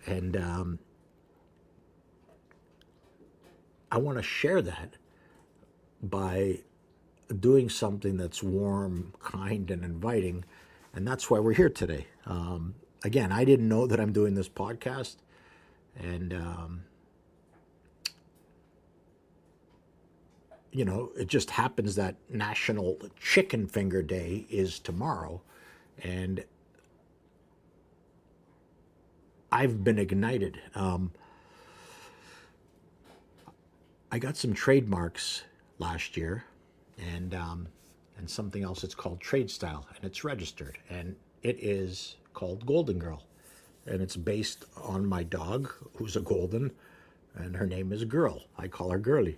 And I want to share that by doing something that's warm, kind, and inviting. And that's why we're here today. Again, I didn't know that I'm doing this podcast. And, it just happens that National Chicken Finger Day is tomorrow. And I've been ignited. I got some trademarks last year, and something else. It's called Trade Style, and it's registered, and it is called Golden Girl, and it's based on my dog, who's a golden, and her name is Girl. I call her Girly,